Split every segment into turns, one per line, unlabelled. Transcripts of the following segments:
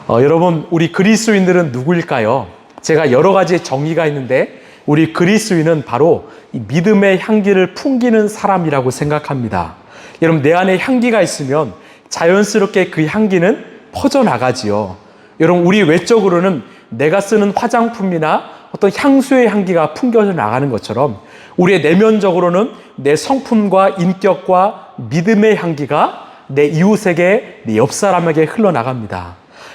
여러분, 우리 그리스도인들은 누구일까요? 제가 여러 가지 정의가 있는데 우리 그리스도인은 바로 이 믿음의 향기를 풍기는 사람이라고 생각합니다. 여러분, 내 안에 향기가 있으면 자연스럽게 그 향기는 퍼져나가지요. 여러분, 우리 외적으로는 내가 쓰는 화장품이나 어떤 향수의 향기가 풍겨져 나가는 것처럼 우리의 내면적으로는 내 성품과 인격과 믿음의 향기가 내 이웃에게, 내 옆 사람에게 흘러나갑니다.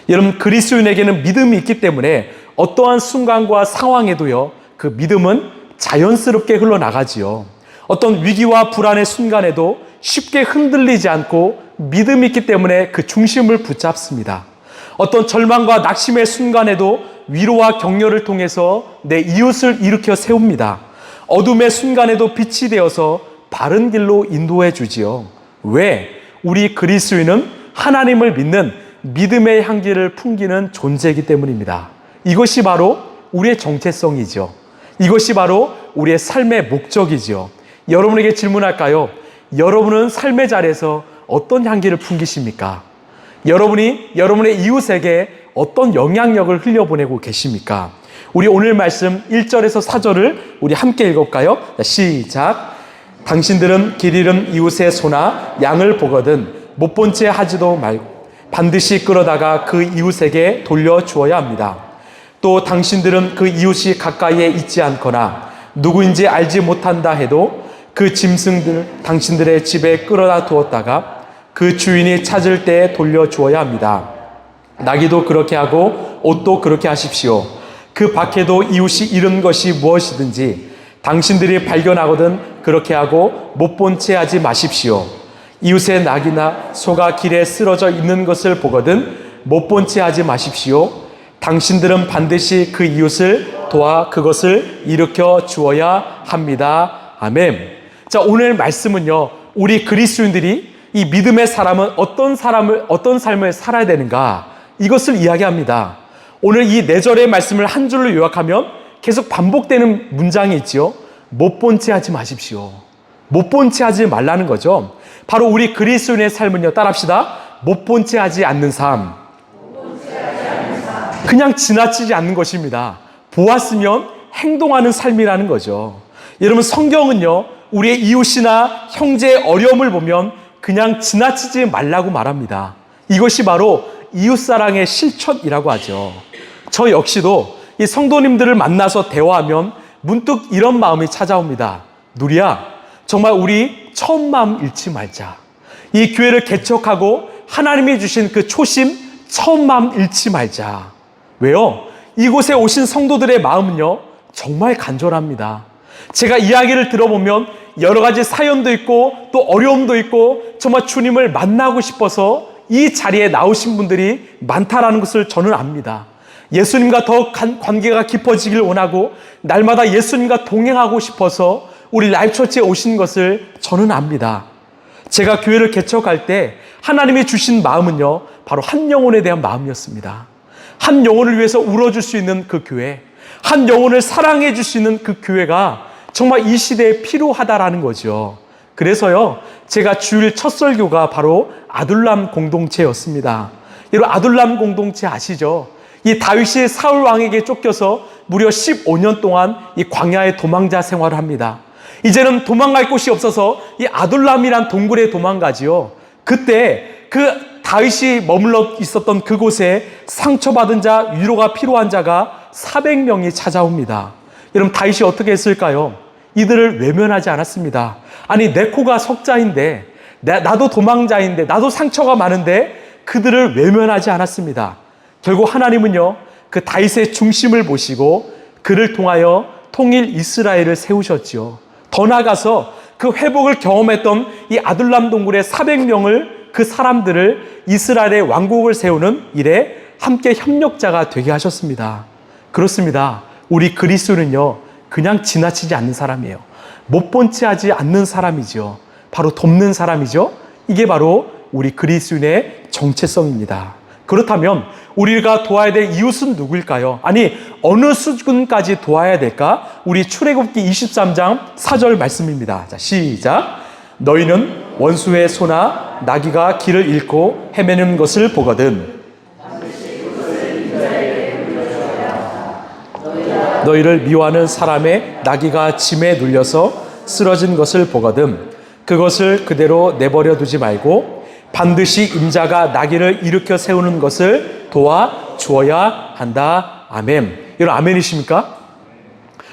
여러분, 그리스도인에게는 믿음이 있기 때문에 어떠한 순간과 상황에도요, 그 믿음은 자연스럽게 흘러나가지요. 어떤 위기와 불안의 순간에도 쉽게 흔들리지 않고 믿음이 있기 때문에 그 중심을 붙잡습니다. 어떤 절망과 낙심의 순간에도 위로와 격려를 통해서 내 이웃을 일으켜 세웁니다. 어둠의 순간에도 빛이 되어서 바른 길로 인도해 주지요. 왜? 우리 그리스도인은 하나님을 믿는 믿음의 향기를 풍기는 존재이기 때문입니다. 이것이 바로 우리의 정체성이죠. 이것이 바로 우리의 삶의 목적이죠. 여러분에게 질문할까요? 여러분은 삶의 자리에서 어떤 향기를 풍기십니까? 여러분이 여러분의 이웃에게 어떤 영향력을 흘려보내고 계십니까? 우리 오늘 말씀 1절에서 4절을 우리 함께 읽어볼까요? 시작. 당신들은 길 잃은 이웃의 소나 양을 보거든 못 본 채 하지도 말고 반드시 끌어다가 그 이웃에게 돌려주어야 합니다. 또 당신들은 그 이웃이 가까이에 있지 않거나 누구인지 알지 못한다 해도 그 짐승들 당신들의 집에 끌어다 두었다가 그 주인이 찾을 때 돌려주어야 합니다. 나귀도 그렇게 하고 옷도 그렇게 하십시오. 그 밖에도 이웃이 잃은 것이 무엇이든지 당신들이 발견하거든 그렇게 하고 못 본 채 하지 마십시오. 이웃의 낙이나 소가 길에 쓰러져 있는 것을 보거든 못 본 채 하지 마십시오. 당신들은 반드시 그 이웃을 도와 그것을 일으켜 주어야 합니다. 아멘. 자, 오늘 말씀은요, 우리 그리스도인들이 이 믿음의 사람은 어떤 삶을 살아야 되는가, 이것을 이야기합니다. 오늘 이 4절의 말씀을 한 줄로 요약하면 계속 반복되는 문장이 있지요. 못 본 채 하지 마십시오. 못 본 채 하지 말라는 거죠. 바로 우리 그리스도인의 삶은요, 따라합시다. 못 본 채 하지 않는 삶. 그냥 지나치지 않는 것입니다. 보았으면 행동하는 삶이라는 거죠. 여러분, 성경은요, 우리의 이웃이나 형제의 어려움을 보면 그냥 지나치지 말라고 말합니다. 이것이 바로 이웃사랑의 실천이라고 하죠. 저 역시도 이 성도님들을 만나서 대화하면 문득 이런 마음이 찾아옵니다. 누리야, 정말 우리 처음 마음 잃지 말자. 이 교회를 개척하고 하나님이 주신 그 초심, 처음 마음 잃지 말자. 왜요? 이곳에 오신 성도들의 마음은요, 정말 간절합니다. 제가 이야기를 들어보면 여러 가지 사연도 있고 또 어려움도 있고 정말 주님을 만나고 싶어서 이 자리에 나오신 분들이 많다라는 것을 저는 압니다. 예수님과 더 관계가 깊어지길 원하고 날마다 예수님과 동행하고 싶어서 우리 라이프처치에 오신 것을 저는 압니다. 제가 교회를 개척할 때 하나님이 주신 마음은요, 바로 한 영혼에 대한 마음이었습니다. 한 영혼을 위해서 울어줄 수 있는 그 교회, 한 영혼을 사랑해 줄 수 있는 그 교회가 정말 이 시대에 필요하다라는 거죠. 그래서요, 제가 주일 첫 설교가 바로 아둘람 공동체였습니다. 여러분, 아둘람 공동체 아시죠? 이 다윗이 사울 왕에게 쫓겨서 무려 15년 동안 이 광야의 도망자 생활을 합니다. 이제는 도망갈 곳이 없어서 이 아둘람이란 동굴에 도망가지요. 그때 그 다윗이 머물러 있었던 그곳에 상처받은 자, 위로가 필요한 자가 400명이 찾아옵니다. 여러분, 다윗이 어떻게 했을까요? 이들을 외면하지 않았습니다. 아니, 내 코가 석자인데, 나도 도망자인데, 나도 상처가 많은데 그들을 외면하지 않았습니다. 결국 하나님은요, 그 다윗의 중심을 보시고 그를 통하여 통일 이스라엘을 세우셨지요. 더 나아가서 그 회복을 경험했던 이 아둘람 동굴의 400명을, 그 사람들을 이스라엘의 왕국을 세우는 일에 함께 협력자가 되게 하셨습니다. 그렇습니다. 우리 그리스도는요, 그냥 지나치지 않는 사람이에요. 못 본 채 하지 않는 사람이죠. 바로 돕는 사람이죠. 이게 바로 우리 그리스도인의 정체성입니다. 그렇다면 우리가 도와야 될 이웃은 누구일까요? 아니, 어느 수준까지 도와야 될까? 우리 출애굽기 23장 4절 말씀입니다. 자, 시작. 너희는 원수의 소나 나귀가 길을 잃고 헤매는 것을 보거든 너희를 미워하는 사람의 나귀가 짐에 눌려서 쓰러진 것을 보거든 그것을 그대로 내버려 두지 말고 반드시 인자가 나귀를 일으켜 세우는 것을 도와주어야 한다. 아멘. 여러분 아멘이십니까?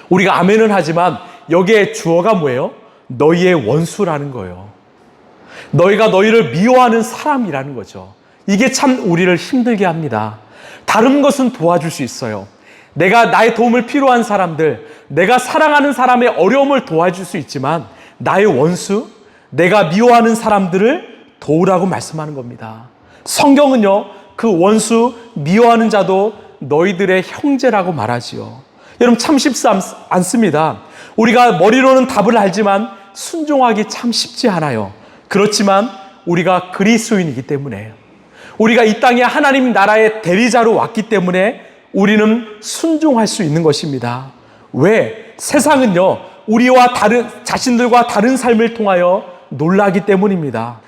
우리가 아멘은 하지만 여기에 주어가 뭐예요? 너희의 원수라는 거예요. 너희가 너희를 미워하는 사람이라는 거죠. 이게 참 우리를 힘들게 합니다. 다른 것은 도와줄 수 있어요. 내가 나의 도움을 필요한 사람들, 내가 사랑하는 사람의 어려움을 도와줄 수 있지만 나의 원수, 내가 미워하는 사람들을 도우라고 말씀하는 겁니다. 성경은요, 그 원수, 미워하는 자도 너희들의 형제라고 말하지요. 여러분 참 쉽지 않습니다. 우리가 머리로는 답을 알지만 순종하기 참 쉽지 않아요. 그렇지만 우리가 그리스도인이기 때문에, 우리가 이 땅에 하나님 나라의 대리자로 왔기 때문에 우리는 순종할 수 있는 것입니다. 왜? 세상은요, 우리와 자신들과 다른 삶을 통하여 놀라기 때문입니다.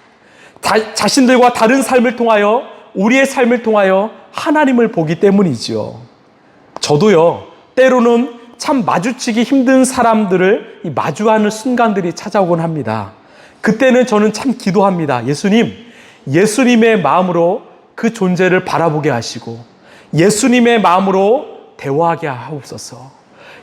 자신들과 다른 삶을 통하여, 우리의 삶을 통하여 하나님을 보기 때문이지요. 저도요, 때로는 참 마주치기 힘든 사람들을 마주하는 순간들이 찾아오곤 합니다. 그때는 저는 참 기도합니다. 예수님의 마음으로 그 존재를 바라보게 하시고 예수님의 마음으로 대화하게 하옵소서.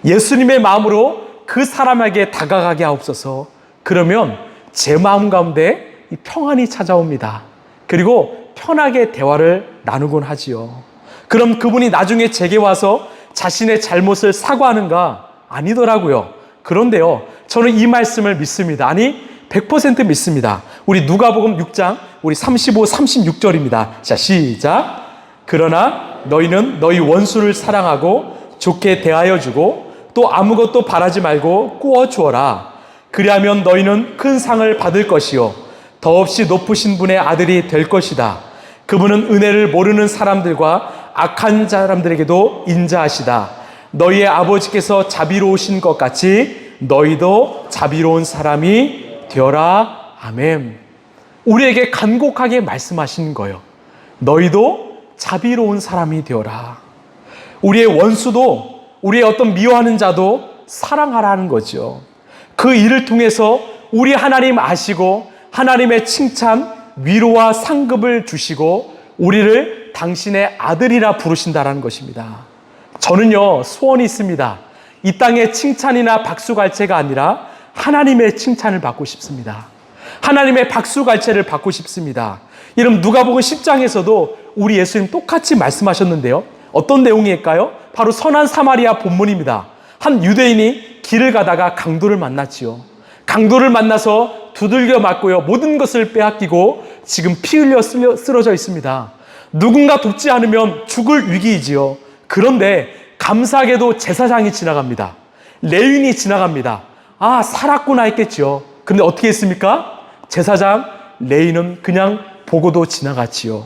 예수님의 마음으로 그 사람에게 다가가게 하옵소서. 그러면 제 마음 가운데 이 평안이 찾아옵니다. 그리고 편하게 대화를 나누곤 하지요. 그럼 그분이 나중에 제게 와서 자신의 잘못을 사과하는가? 아니더라고요. 그런데요, 저는 이 말씀을 믿습니다. 아니, 100% 믿습니다. 우리 누가복음 6장 우리 35, 36절입니다. 자, 시작. 그러나 너희는 너희 원수를 사랑하고 좋게 대하여 주고 또 아무것도 바라지 말고 꾸어 주어라. 그리하면 너희는 큰 상을 받을 것이요 더없이 높으신 분의 아들이 될 것이다. 그분은 은혜를 모르는 사람들과 악한 사람들에게도 인자하시다. 너희의 아버지께서 자비로우신 것 같이 너희도 자비로운 사람이 되어라. 아멘. 우리에게 간곡하게 말씀하시는 거예요. 너희도 자비로운 사람이 되어라. 우리의 원수도, 우리의 어떤 미워하는 자도 사랑하라는 거죠. 그 일을 통해서 우리 하나님 아시고 하나님의 칭찬, 위로와 상급을 주시고 우리를 당신의 아들이라 부르신다라는 것입니다. 저는요, 소원이 있습니다. 이 땅의 칭찬이나 박수갈채가 아니라 하나님의 칭찬을 받고 싶습니다. 하나님의 박수갈채를 받고 싶습니다. 이런 누가복음 10장에서도 우리 예수님 똑같이 말씀하셨는데요. 어떤 내용일까요? 바로 선한 사마리아 본문입니다. 한 유대인이 길을 가다가 강도를 만났지요. 강도를 만나서 두들겨 맞고요, 모든 것을 빼앗기고 지금 피 흘려 쓰러져 있습니다. 누군가 돕지 않으면 죽을 위기이지요. 그런데 감사하게도 제사장이 지나갑니다. 레위인이 지나갑니다. 아, 살았구나 했겠지요. 그런데 어떻게 했습니까? 제사장, 레위인은 그냥 보고도 지나갔지요.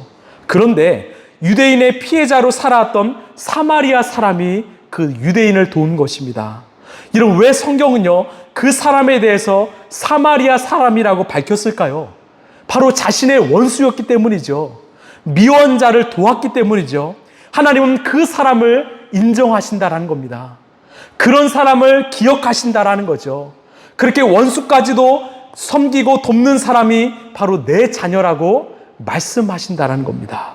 그런데 유대인의 피해자로 살아왔던 사마리아 사람이 그 유대인을 도운 것입니다. 이런 왜 성경은요, 그 사람에 대해서 사마리아 사람이라고 밝혔을까요? 바로 자신의 원수였기 때문이죠. 미워한 자를 도왔기 때문이죠. 하나님은 그 사람을 인정하신다라는 겁니다. 그런 사람을 기억하신다라는 거죠. 그렇게 원수까지도 섬기고 돕는 사람이 바로 내 자녀라고 말씀하신다라는 겁니다.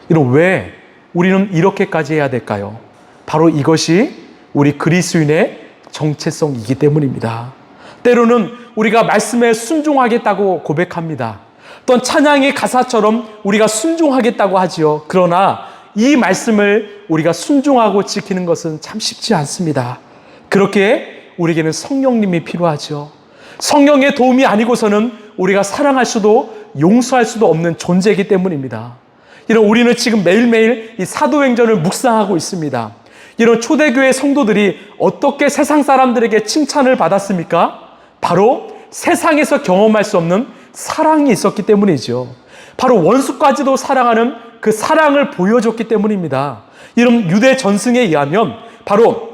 이런 왜 우리는 이렇게까지 해야 될까요? 바로 이것이 우리 그리스도인의 정체성이기 때문입니다. 때로는 우리가 말씀에 순종하겠다고 고백합니다. 또한 찬양의 가사처럼 우리가 순종하겠다고 하지요. 그러나 이 말씀을 우리가 순종하고 지키는 것은 참 쉽지 않습니다. 그렇게 우리에게는 성령님이 필요하죠. 성령의 도움이 아니고서는 우리가 사랑할 수도 용서할 수도 없는 존재이기 때문입니다. 이런 우리는 지금 매일매일 이 사도행전을 묵상하고 있습니다. 이런 초대교회 성도들이 어떻게 세상 사람들에게 칭찬을 받았습니까? 바로 세상에서 경험할 수 없는 사랑이 있었기 때문이죠. 바로 원수까지도 사랑하는 그 사랑을 보여줬기 때문입니다. 이런 유대 전승에 의하면 바로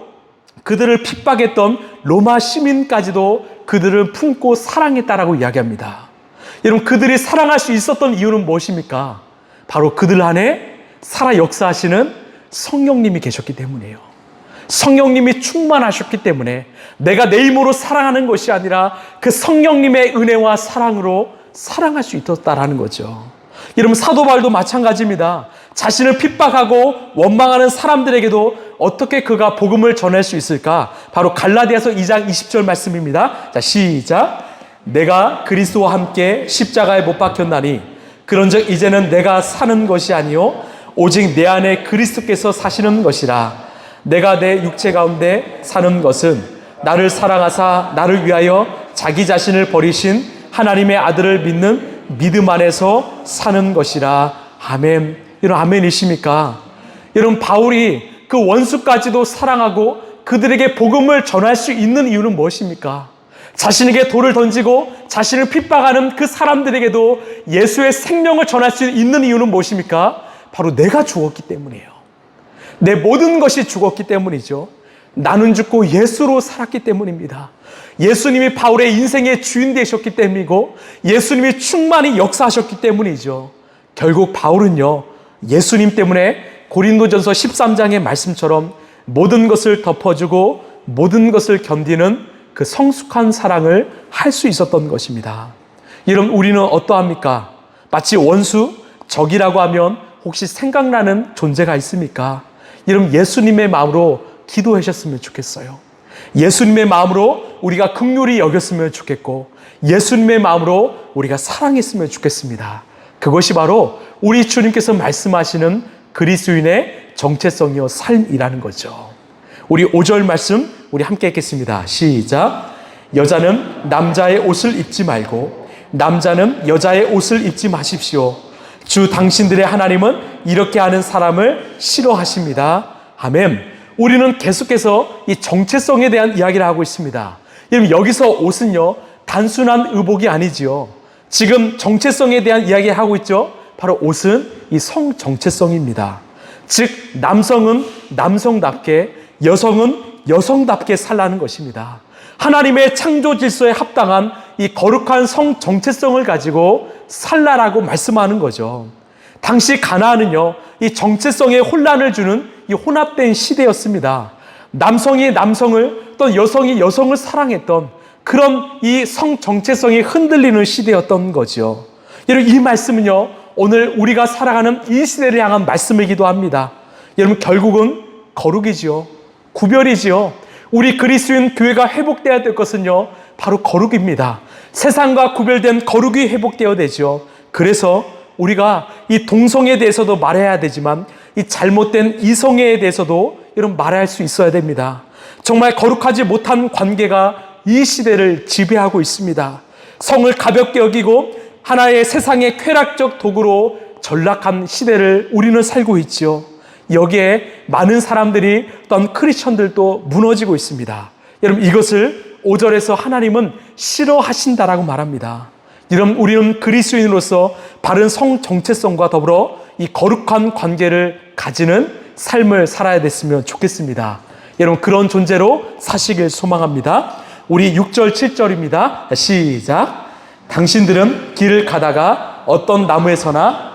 그들을 핍박했던 로마 시민까지도 그들을 품고 사랑했다라고 이야기합니다. 여러분, 그들이 사랑할 수 있었던 이유는 무엇입니까? 바로 그들 안에 살아 역사하시는 성령님이 계셨기 때문이에요. 성령님이 충만하셨기 때문에 내가 내 힘으로 사랑하는 것이 아니라 그 성령님의 은혜와 사랑으로 사랑할 수 있었다라는 거죠. 여러분, 사도 바울도 마찬가지입니다. 자신을 핍박하고 원망하는 사람들에게도 어떻게 그가 복음을 전할 수 있을까? 바로 갈라디아서 2장 20절 말씀입니다. 자, 시작. 내가 그리스도와 함께 십자가에 못 박혔나니 그런즉 이제는 내가 사는 것이 아니요 오직 내 안에 그리스도께서 사시는 것이라. 내가 내 육체 가운데 사는 것은 나를 사랑하사 나를 위하여 자기 자신을 버리신 하나님의 아들을 믿는 믿음 안에서 사는 것이라. 아멘. 여러분, 아멘이십니까? 여러분, 바울이 그 원수까지도 사랑하고 그들에게 복음을 전할 수 있는 이유는 무엇입니까? 자신에게 돌을 던지고 자신을 핍박하는 그 사람들에게도 예수의 생명을 전할 수 있는 이유는 무엇입니까? 바로 내가 죽었기 때문이에요. 내 모든 것이 죽었기 때문이죠. 나는 죽고 예수로 살았기 때문입니다. 예수님이 바울의 인생의 주인 되셨기 때문이고 예수님이 충만히 역사하셨기 때문이죠. 결국 바울은요, 예수님 때문에 고린도전서 13장의 말씀처럼 모든 것을 덮어주고 모든 것을 견디는 그 성숙한 사랑을 할 수 있었던 것입니다. 여러분, 우리는 어떠합니까? 마치 원수, 적이라고 하면 혹시 생각나는 존재가 있습니까? 여러분, 예수님의 마음으로 기도하셨으면 좋겠어요. 예수님의 마음으로 우리가 긍휼히 여겼으면 좋겠고 예수님의 마음으로 우리가 사랑했으면 좋겠습니다. 그것이 바로 우리 주님께서 말씀하시는 그리스도인의 정체성이요 삶이라는 거죠. 우리 5절 말씀 우리 함께 읽겠습니다. 시작. 여자는 남자의 옷을 입지 말고 남자는 여자의 옷을 입지 마십시오. 주 당신들의 하나님은 이렇게 하는 사람을 싫어하십니다. 아멘. 우리는 계속해서 이 정체성에 대한 이야기를 하고 있습니다. 여러분, 여기서 옷은요 단순한 의복이 아니지요. 지금 정체성에 대한 이야기를 하고 있죠. 바로 옷은 이 성 정체성입니다. 즉 남성은 남성답게, 여성은 여성답게 살라는 것입니다. 하나님의 창조 질서에 합당한 이 거룩한 성 정체성을 가지고 살라라고 말씀하는 거죠. 당시 가나안은요, 이 정체성에 혼란을 주는 이 혼합된 시대였습니다. 남성이 남성을, 또 여성이 여성을 사랑했던 그런 이 성 정체성이 흔들리는 시대였던 거죠. 여러분, 이 말씀은요, 오늘 우리가 살아가는 이 시대를 향한 말씀이기도 합니다. 여러분, 결국은 거룩이지요. 구별이지요. 우리 그리스도인 교회가 회복되어야 될 것은요, 바로 거룩입니다. 세상과 구별된 거룩이 회복되어야 되죠. 그래서 우리가 이 동성애에 대해서도 말해야 되지만 이 잘못된 이성애에 대해서도 여러분 말할 수 있어야 됩니다. 정말 거룩하지 못한 관계가 이 시대를 지배하고 있습니다. 성을 가볍게 여기고 하나의 세상의 쾌락적 도구로 전락한 시대를 우리는 살고 있죠. 여기에 많은 사람들이 또한 크리스천들도 무너지고 있습니다. 여러분, 이것을 5절에서 하나님은 싫어하신다라고 말합니다. 여러분, 우리는 그리스도인으로서 바른 성 정체성과 더불어 이 거룩한 관계를 가지는 삶을 살아야 됐으면 좋겠습니다. 여러분, 그런 존재로 사시길 소망합니다. 우리 6절 7절입니다. 시작. 당신들은 길을 가다가 어떤 나무에서나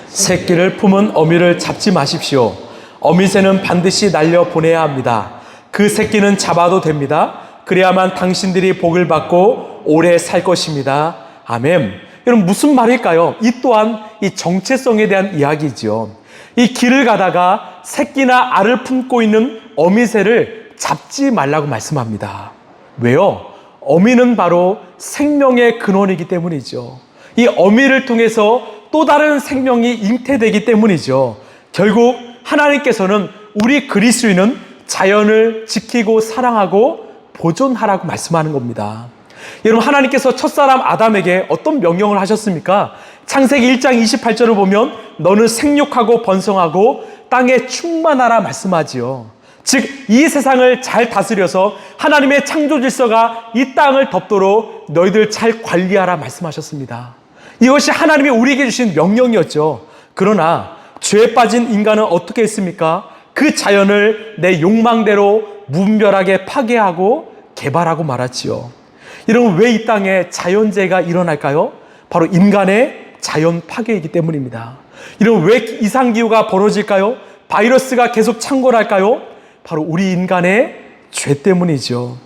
새끼를 품은 어미를 잡지 마십시오. 어미새는 반드시 날려보내야 합니다. 그 새끼는 잡아도 됩니다. 그래야만 당신들이 복을 받고 오래 살 것입니다. 아멘. 여러분, 무슨 말일까요? 이 또한 이 정체성에 대한 이야기죠. 이 길을 가다가 새끼나 알을 품고 있는 어미새를 잡지 말라고 말씀합니다. 왜요? 어미는 바로 생명의 근원이기 때문이죠. 이 어미를 통해서 또 다른 생명이 잉태되기 때문이죠. 결국 하나님께서는 우리 그리스도인은 자연을 지키고 사랑하고 보존하라고 말씀하는 겁니다. 여러분, 하나님께서 첫사람 아담에게 어떤 명령을 하셨습니까? 창세기 1장 28절을 보면 너는 생육하고 번성하고 땅에 충만하라 말씀하지요. 즉, 이 세상을 잘 다스려서 하나님의 창조 질서가 이 땅을 덮도록 너희들 잘 관리하라 말씀하셨습니다. 이것이 하나님이 우리에게 주신 명령이었죠. 그러나 죄에 빠진 인간은 어떻게 했습니까? 그 자연을 내 욕망대로 무분별하게 파괴하고 개발하고 말았지요. 여러분, 왜 이 땅에 자연재해가 일어날까요? 바로 인간의 자연 파괴이기 때문입니다. 이런 왜 이상기후가 벌어질까요? 바이러스가 계속 창궐할까요? 바로 우리 인간의 죄 때문이죠.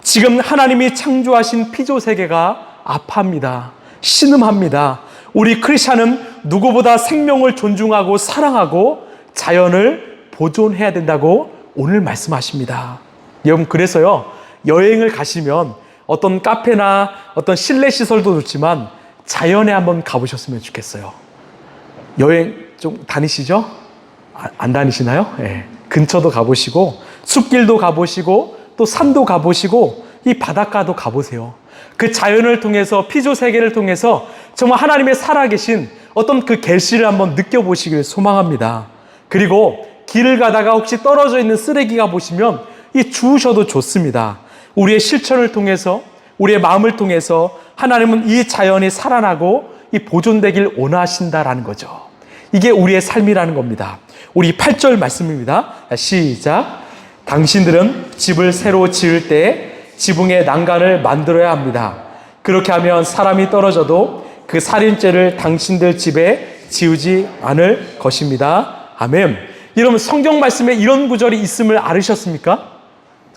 지금 하나님이 창조하신 피조세계가 아파합니다. 신음합니다. 우리 크리스찬은 누구보다 생명을 존중하고 사랑하고 자연을 보존해야 된다고 오늘 말씀하십니다. 여러분, 그래서요, 여행을 가시면 어떤 카페나 어떤 실내 시설도 좋지만 자연에 한번 가보셨으면 좋겠어요. 여행 좀 다니시죠? 안 다니시나요? 네. 근처도 가보시고 숲길도 가보시고 또 산도 가보시고 이 바닷가도 가보세요. 그 자연을 통해서 피조세계를 통해서 정말 하나님의 살아계신 어떤 그 계시를 한번 느껴보시길 소망합니다. 그리고 길을 가다가 혹시 떨어져 있는 쓰레기가 보시면 이 주우셔도 좋습니다. 우리의 실천을 통해서 우리의 마음을 통해서 하나님은 이 자연이 살아나고 이 보존되길 원하신다라는 거죠. 이게 우리의 삶이라는 겁니다. 우리 8절 말씀입니다. 시작. 당신들은 집을 새로 지을 때 지붕에 난간을 만들어야 합니다. 그렇게 하면 사람이 떨어져도 그 살인죄를 당신들 집에 지우지 않을 것입니다. 아멘. 여러분, 성경 말씀에 이런 구절이 있음을 알으셨습니까?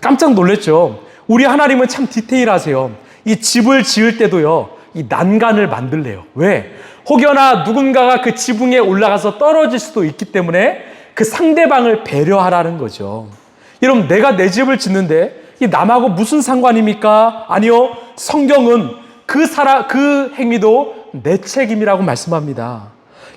깜짝 놀랐죠. 우리 하나님은 참 디테일하세요. 이 집을 지을 때도요, 이 난간을 만들래요. 왜? 혹여나 누군가가 그 지붕에 올라가서 떨어질 수도 있기 때문에 그 상대방을 배려하라는 거죠. 여러분, 내가 내 집을 짓는데 이 남하고 무슨 상관입니까? 아니요. 성경은 그 행위도 내 책임이라고 말씀합니다.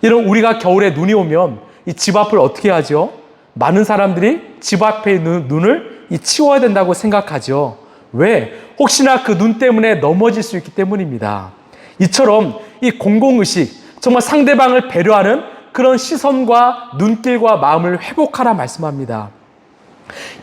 여러분, 우리가 겨울에 눈이 오면 이 집 앞을 어떻게 하죠? 많은 사람들이 집 앞에 있는 눈을 치워야 된다고 생각하죠. 왜? 혹시나 그 눈 때문에 넘어질 수 있기 때문입니다. 이처럼 이 공공의식, 정말 상대방을 배려하는 그런 시선과 눈길과 마음을 회복하라 말씀합니다.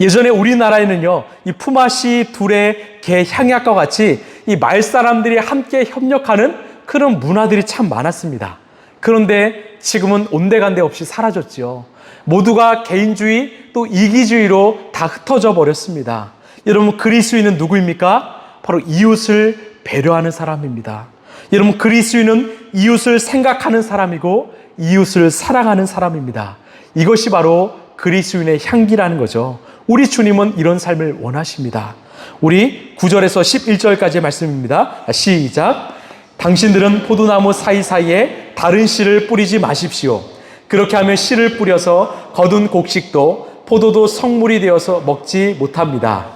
예전에 우리나라에는요, 이 품앗이, 두레, 개, 향약과 같이 이 마을 사람들이 함께 협력하는 그런 문화들이 참 많았습니다. 그런데 지금은 온데간데 없이 사라졌죠. 모두가 개인주의 또 이기주의로 다 흩어져 버렸습니다. 여러분, 그리스도인은 누구입니까? 바로 이웃을 배려하는 사람입니다. 여러분, 그리스도인은 이웃을 생각하는 사람이고 이웃을 사랑하는 사람입니다. 이것이 바로 그리스도인의 향기라는 거죠. 우리 주님은 이런 삶을 원하십니다. 우리 9절에서 11절까지의 말씀입니다. 시작. 당신들은 포도나무 사이사이에 다른 씨를 뿌리지 마십시오. 그렇게 하면 씨를 뿌려서 거둔 곡식도 포도도 성물이 되어서 먹지 못합니다.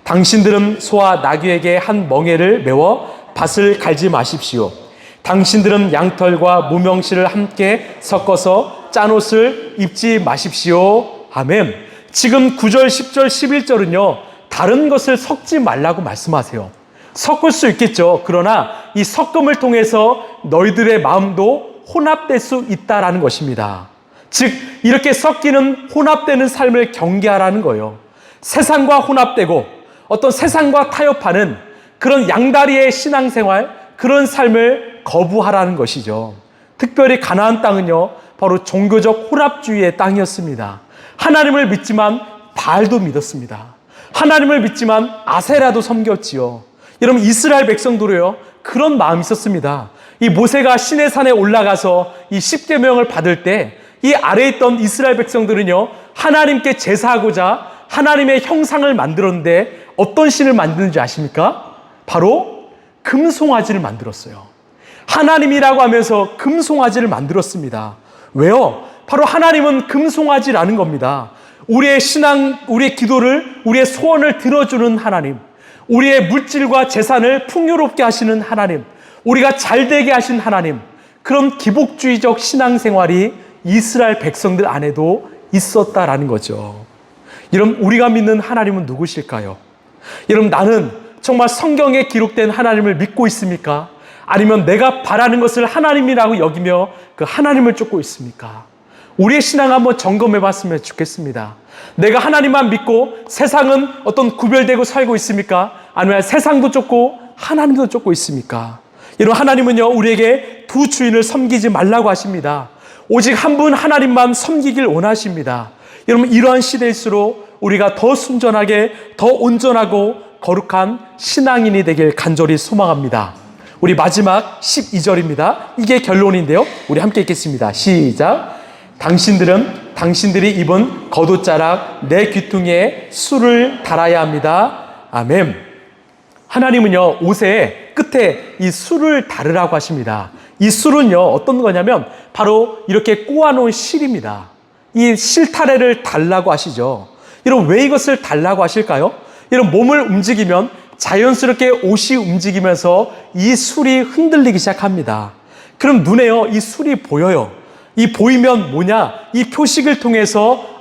당신들은 소와 나귀에게 한 멍에를 메워 밭을 갈지 마십시오. 당신들은 양털과 무명실을 함께 섞어서 짠 옷을 입지 마십시오. 아멘. 지금 9절, 10절, 11절은요, 다른 것을 섞지 말라고 말씀하세요. 섞을 수 있겠죠. 그러나 이 섞음을 통해서 너희들의 마음도 혼합될 수 있다라는 것입니다. 즉, 이렇게 섞이는 혼합되는 삶을 경계하라는 거예요. 세상과 혼합되고 어떤 세상과 타협하는 그런 양다리의 신앙생활, 그런 삶을 거부하라는 것이죠. 특별히 가나안 땅은요, 바로 종교적 혼합주의의 땅이었습니다. 하나님을 믿지만 바알도 믿었습니다. 하나님을 믿지만 아세라도 섬겼지요. 여러분, 이스라엘 백성들도요, 그런 마음이 있었습니다. 이 모세가 시내산에 올라가서 이 10계명을 받을 때 이 아래에 있던 이스라엘 백성들은요, 하나님께 제사하고자 하나님의 형상을 만들었는데 어떤 신을 만드는지 아십니까? 바로 금송아지를 만들었어요. 하나님이라고 하면서 금송아지를 만들었습니다. 왜요? 바로 하나님은 금송아지라는 겁니다. 우리의 신앙, 우리의 기도를, 우리의 소원을 들어주는 하나님, 우리의 물질과 재산을 풍요롭게 하시는 하나님, 우리가 잘되게 하신 하나님, 그런 기복주의적 신앙생활이 이스라엘 백성들 안에도 있었다라는 거죠. 여러분, 우리가 믿는 하나님은 누구실까요? 여러분, 나는 정말 성경에 기록된 하나님을 믿고 있습니까? 아니면 내가 바라는 것을 하나님이라고 여기며 그 하나님을 쫓고 있습니까? 우리의 신앙 한번 점검해 봤으면 좋겠습니다. 내가 하나님만 믿고 세상은 어떤 구별되고 살고 있습니까? 아니면 세상도 쫓고 하나님도 쫓고 있습니까? 여러분, 하나님은요, 우리에게 두 주인을 섬기지 말라고 하십니다. 오직 한 분 하나님만 섬기길 원하십니다. 여러분, 이러한 시대일수록 우리가 더 순전하게, 더 온전하고 거룩한 신앙인이 되길 간절히 소망합니다. 우리 마지막 12절입니다. 이게 결론인데요. 우리 함께 읽겠습니다. 시작. 당신들이 입은 겉옷자락 내 귀퉁이에 술을 달아야 합니다. 아멘. 하나님은요, 옷의 끝에 이 술을 달으라고 하십니다. 이 술은요, 어떤 거냐면 바로 이렇게 꼬아놓은 실입니다. 이 실타래를 달라고 하시죠. 여러분, 왜 이것을 달라고 하실까요? 여러분, 몸을 움직이면 자연스럽게 옷이 움직이면서 이 술이 흔들리기 시작합니다. 그럼 눈에요, 이 술이 보여요. 이 보이면 뭐냐? 이 표식을 통해서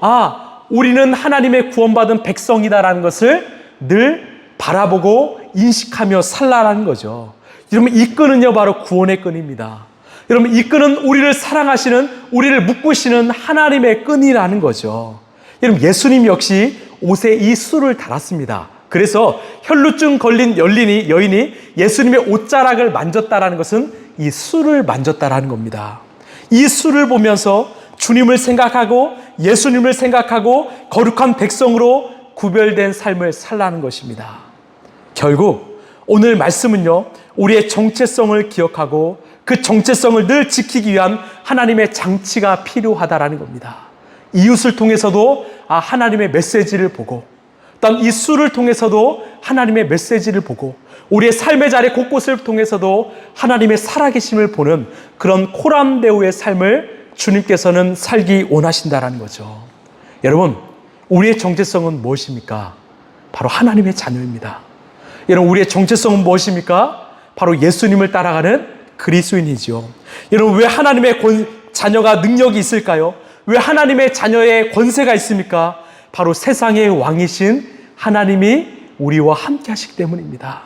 우리는 하나님의 구원받은 백성이다라는 것을 늘 바라보고 인식하며 살라라는 거죠. 여러분, 이 끈은요, 바로 구원의 끈입니다. 여러분, 이 끈은 우리를 사랑하시는, 우리를 묶으시는 하나님의 끈이라는 거죠. 여러분, 예수님 역시 옷에 이 술을 달았습니다. 그래서 혈루증 걸린 여인이 예수님의 옷자락을 만졌다라는 것은 이 술을 만졌다라는 겁니다. 이 술을 보면서 주님을 생각하고 예수님을 생각하고 거룩한 백성으로 구별된 삶을 살라는 것입니다. 결국 오늘 말씀은요, 우리의 정체성을 기억하고 그 정체성을 늘 지키기 위한 하나님의 장치가 필요하다라는 겁니다. 이웃을 통해서도 하나님의 메시지를 보고, 또한 이 술을 통해서도 하나님의 메시지를 보고, 우리의 삶의 자리 곳곳을 통해서도 하나님의 살아계심을 보는 그런 코람데오의 삶을 주님께서는 살기 원하신다라는 거죠. 여러분, 우리의 정체성은 무엇입니까? 바로 하나님의 자녀입니다. 여러분, 우리의 정체성은 무엇입니까? 바로 예수님을 따라가는 그리스도인이죠. 여러분, 왜 하나님의 자녀가 능력이 있을까요? 왜 하나님의 자녀의 권세가 있습니까? 바로 세상의 왕이신 하나님이 우리와 함께 하시기 때문입니다.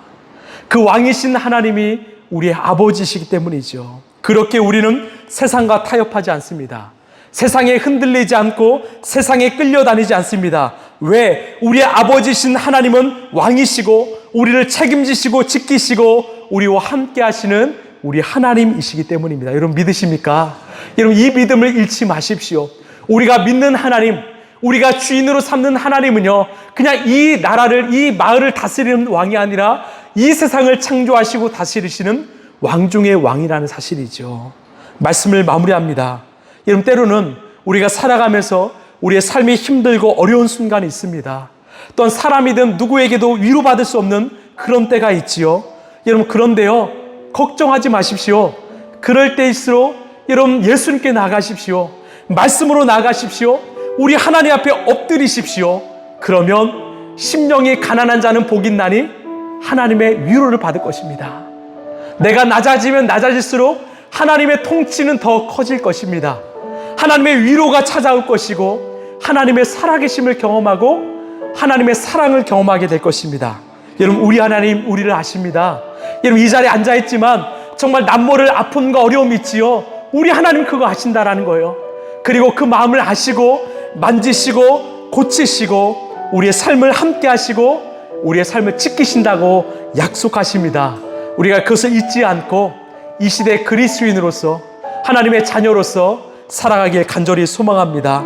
그 왕이신 하나님이 우리의 아버지시기 때문이죠. 그렇게 우리는 세상과 타협하지 않습니다. 세상에 흔들리지 않고 세상에 끌려다니지 않습니다. 왜? 우리의 아버지신 하나님은 왕이시고 우리를 책임지시고 지키시고 우리와 함께 하시는 우리 하나님이시기 때문입니다. 여러분, 믿으십니까? 여러분, 이 믿음을 잃지 마십시오. 우리가 믿는 하나님, 우리가 주인으로 삼는 하나님은요, 그냥 이 나라를, 이 마을을 다스리는 왕이 아니라 이 세상을 창조하시고 다스리시는 왕 중의 왕이라는 사실이죠. 말씀을 마무리합니다. 여러분, 때로는 우리가 살아가면서 우리의 삶이 힘들고 어려운 순간이 있습니다. 또한 사람이든 누구에게도 위로받을 수 없는 그런 때가 있지요. 여러분, 그런데요, 걱정하지 마십시오. 그럴 때일수록 여러분, 예수님께 나가십시오. 말씀으로 나가십시오. 우리 하나님 앞에 엎드리십시오. 그러면 심령이 가난한 자는 복이 있나니 하나님의 위로를 받을 것입니다. 내가 낮아지면 낮아질수록 하나님의 통치는 더 커질 것입니다. 하나님의 위로가 찾아올 것이고 하나님의 살아계심을 경험하고 하나님의 사랑을 경험하게 될 것입니다. 여러분, 우리 하나님 우리를 아십니다. 여러분, 이 자리에 앉아있지만 정말 남모를 아픔과 어려움이 있지요. 우리 하나님 그거 아신다라는 거예요. 그리고 그 마음을 아시고 만지시고 고치시고 우리의 삶을 함께 하시고 우리의 삶을 지키신다고 약속하십니다. 우리가 그것을 잊지 않고 이 시대 그리스도인으로서 하나님의 자녀로서 살아가길 간절히 소망합니다.